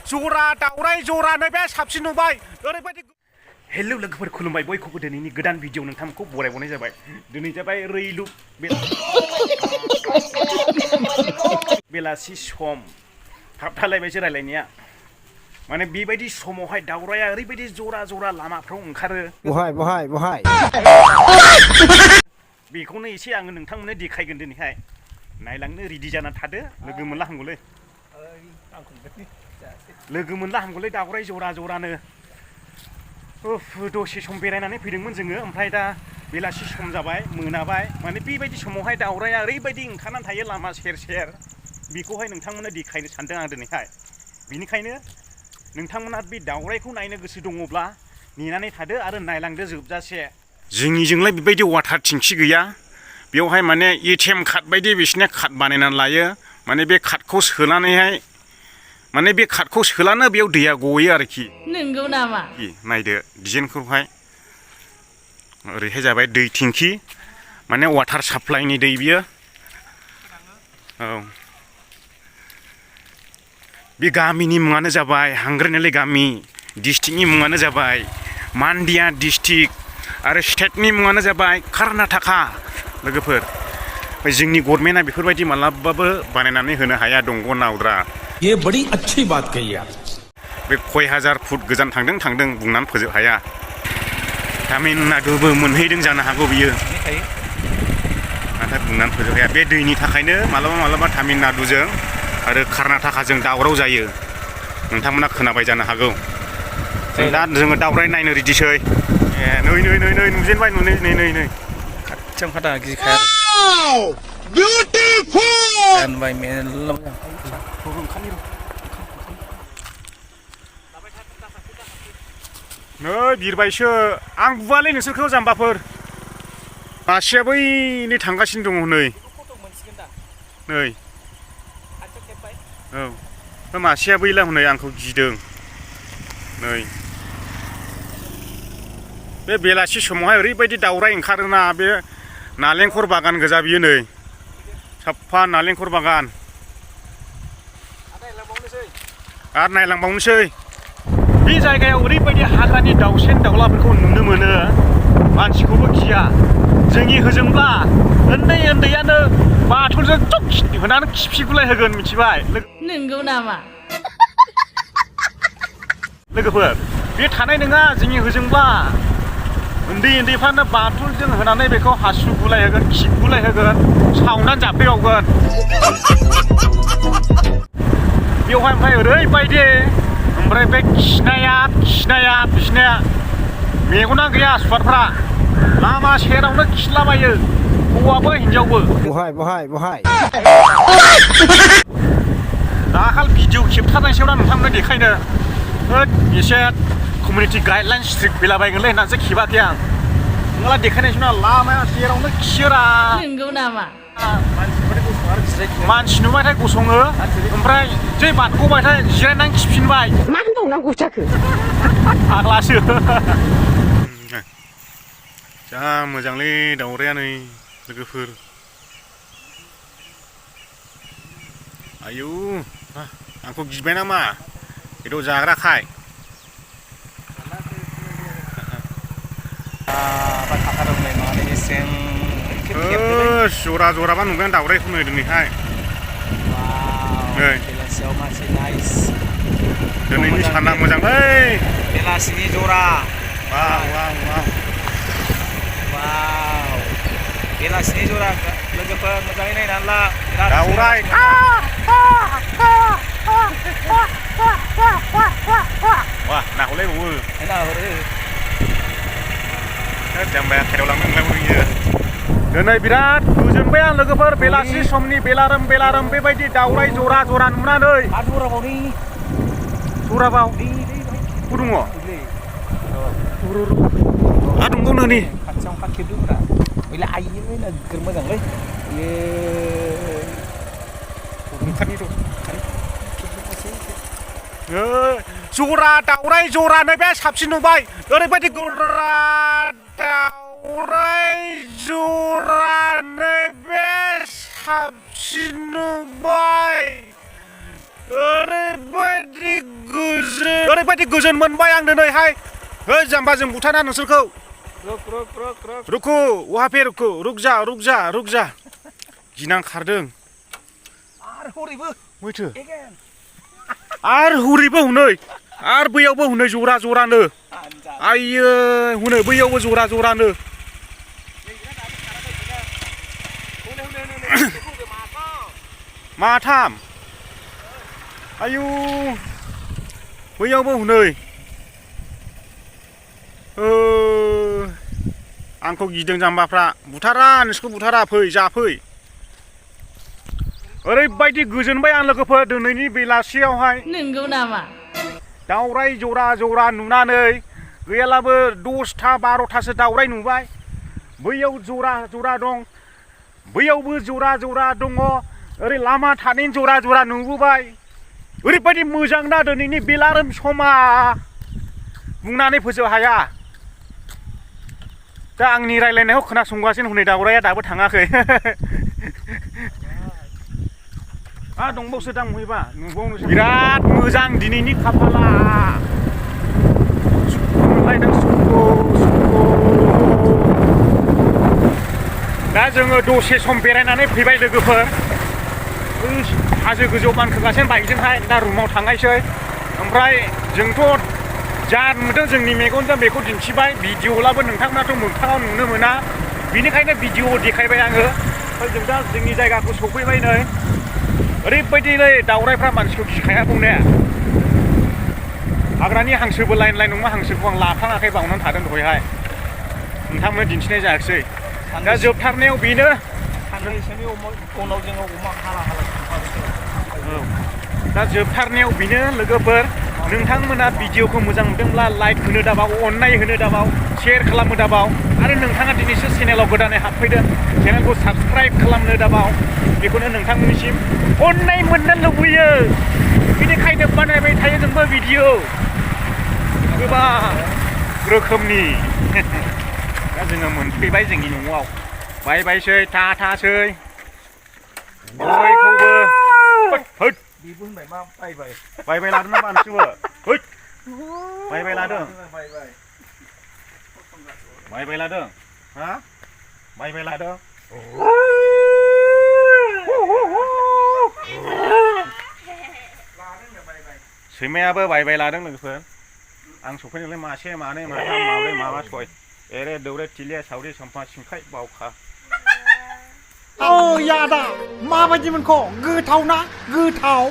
जरा दावराय जरानो बे साबसिन नुबाय ओरैबायदि हेलौ लोगोफोर खुलुमबाय बयखौबो दिनैनि गोदान भिडिअ नोंथांखौ बरायबावनाय जाबाय दिनै जाबाय रैलुब बेलासि सम थाबथालायबायसो रायलायनाया माने बेबायदि समावहाय दावराया ओरैबायदि जरा जरा लामाफ्राव ओंखारो बहाय बेखौनो एसे आङो नोंथांमोननो देखायगोन दिनैहाय नायलांनो रेडि जाना थादो लोगो मोनला हामगौलै दावराय जरा जरानो दसे सम बेरायनानै फैदोंमोन जोङो ओमफ्राय दा बेलासि सम जाबाय मोनाबाय माने बेबायदि समावहाय दावराया ओरैबायदि ओंखारनानै थायो लामा सेर सेर बेखौहाय नोंथांमोननो देखायनो सानदों आं दिनैहाय बिनिखायनो नोंथांमोना बे दावरायखौ नायनो गोसो दङब्ला नेनानै थादो आरो नायलांदो जोबजासे जोंनिजोंलाय बेबायदि वाटार टेंखि गैया बेवहाय माने एटिएम कार्ड बायदि बिसिना कार्ड बानायनानै लायो माने बे कार्डखौ सोनानैहाय माने बे कार्डखौ सोलानो बेयाव दैया गयो आरोखि नंगौ नामा नायदो डिजाइनखौहाय ओरैहाय जाबाय दै टेंखि माने वाटार साप्लाइनि दै बियो औ बे गामिनि मुङानो जाबाय हांग्रेनालि गामि डिस्ट्रिक्टनि मुङानो जाबाय मान्डिया डिस्ट्रिक्ट आरो स्टेटनि मुङानो जाबाय कर्नाटका लोगोफोर जोंनि गभर्नमेन्टआ बेफोरबायदि मालाबाबो बानायनानै होनो हाया दंग' नावद्रा ये बड़ी अच्छी बात कही आप बे खय हाजार फुट गोजान थांदों बुंनानै फोजोब हाया तामिलनाडुबो मोनहैदों जानो हागौ बियो नाथाय बुंनानै फोजोब हाया बे दैनि थाखायनो मालाबा तामिलनाडुजों आरो कर्नाटकाजों दावराव जायो नोंथांमोना खोनाबाय जानो हागौ जोङो दावराय नायनो रेडिसै नै नुजेनबाय नै खाथियाव खादा गिखाया गानबाय मेरला नै बिरबायसो आं बुवालै नोंसोरखौ जाम्बाफोर मासेया बैनै थांगासिनो दङ नै औ मासेया बैला हनै आंखौ गिदों नै बे बेलासि समावहाय ओरैबायदि दावराय ओंखारोना बे नालेंखर बागान गोजा बियो नै साफा नालेंखर बागान आरो नायलांबावनोसै बे जायगायाव ओरैबायदि हाग्रानि दाउसेन दाउलाफोरखौ नुनो मोनो मानसिखौबो गिया जोंनि होजोंब्ला उन्दैयानो बाथलजों थुक होनानै खिफिगुलाय होगोन मिथिबाय नंगौ नामा लोगोफोर बे थानाय नङा जोंनि होजोंब्ला उन्दैफ्रानो बाथलजों होनानै बेखौ हासु गुलाय होगोन खिगुलाय होगोन सावनानै जाफैबावगोन बेवहाय ओमफ्राय ओरैबायदि ओमफ्राय बे खिनाया बिसिनाया मेगना गैया सुवारफ्रा लामा सेरावनो खिलाबायो हौवाबो हिनजावबो बहाय दाखाल भिडिअ खेबथारनायसैब्ला नोंथांमोननो देखायनो एसे कमिउनिटि गाइडलाइन स्ट्रिक्ट फैलाबायगोनलै होननानैसो खेबाखै आं नोंला देखायनायसै ना लामाया सेरावनो खियोरा नंगौ नामा मानसि नुबायथाय गसङो ओमफ्राय जै बारग'बायथाय जिरायनानै खिफिनबाय मा होनबावनांगौ जाखो फाग्लासो जा मोजांलै दावराया नै लोगोफोर आयौ आंखौ गिबाय नामा बेदर जाग्राखाय जरा जराबा नुगोन दावरायखौ नै दिनैहाय दिनैनि साना मोजांलै बेलासिनि जरा बेलासिनि जरा लोगोफोर मोजाङै नायनानै ला दावराय wah nah oleh gue jambai खेराव लांनो बुंलाय दिनै बिराद गोजोनबाय आं लोगोफोर बेलासि समनि बेलारोम बेबायदि दावराय जरा नुनानै जराबाव दङ दंबावनो नै खाथियाव खेबदोंब्रा बैला आइयै नोगोर मोजांलै ओंखारनि जरा दावराय जरानो बे साबसिन नुबाय ओरैबायदि जरा दावराय जरानो बे साबसिन नुबाय ओरैबायदि ओरैबायदि गोजोन मोनबाय आं दिनैहाय है जाम्बा जों बुथारा नोंसोरखौ रुक रुकु वहाफे रुकु रुक जा गिनां खारदों आरो हरैबो वैथो आरो हरैबो हनै आरो बैयावबो हनै जरानो आइयो हनै बैयावबो जरानो माथाम आयु बैयावबो हनै आंखौ गिदों जाम्बाफ्रा बुथारा नोंसोरखौ बुथारा फै जाफै ओरैबायदि गोजोनबाय आं लोगोफोर दिनैनि बेलासियावहाय नंगौ नामा दावराय जरा नुनानै गैयालाबो 10टा 12टासो दावराय नुबाय बैयाव जरा दं बैयावबो जरा दङ ओरै लामा थानायनि जरा नुबोबाय ओरैबायदि मोजां ना दिनैनि बेलारोम समा बुंनानै फोजोब हाया दा आंनि रायलायनायखौ खोनासंगासिनो हनै दावराया दाबो थाङाखै दंबावसो दां मोहैबा नुबावनोसो बिराद मोजां दिनैनि खाफाला मोनलायदों सुखु दा जोङो दसे सम बेरायनानै फैबाय लोगोफोर हाजो गोजौ मानखोगासिनो बाइकजोंहाय दा रुमाव थांनायसै ओमफ्राय जोंथ' जा नुदों जोंनि मेगनजों बेखौ दिन्थिबाय भिडिअ'लाबो नोंथांमोनाथ' मोगथाङाव नुनो मोना बेनिखायनो भिडिअ' देखायबाय आङो ओमफ्राय जों दा जोंनि जायगाखौ सफैबाय नै ओरैबायदि दावरायफ्रा मानसिखौ गिखाया बुंनाया हाग्रानि हांसोबो लाइन नङा हांसोखौ आं लाफ्लाङाखै बावनानै थादों दहायहाय नोंथांमोन दिन्थिनाय जायाखै दा जोबथारनायाव बेनो साननैसोनि उनाव जोङो अमा हाला दा जोबथारनायाव बेनो लोगोफोर नोंथांमोना भिडिअ'खौ मोजां मोनदोंब्ला लाइक होनो दाबाव अननाय होनो दाबाव शेयार खालामनो दाबाव आरो नोंथाङा दिनैसो चेनेलाव गोदानै हाबफैदों चेनेलखौ साबस्क्राइब खालामनो दाबाव बेखौनो नोंथांमोननिसिम अननाय मोननो लुबैयो बेनिखायनो बानायबाय थायो जोंबो भिडिअ' गोबां रोखोमनि दा जोङो मोनफैबाय जोंनि न'आव बायबायसै थासै बयखौबो बेबो होनबाय मा बायबाय लादों ना मानसिबो बायबाय लादों हा बायबाय लादों सैमायाबो बायबाय लादों लोगोफोर आं सफैनायलाय मासे मानै माथाम माब्रै माबा सय एरे दौरे थिलिया सावरि सम्फा सिंखाय बावखा यादा माबायदि मोनखो गोथाव ना गोथाव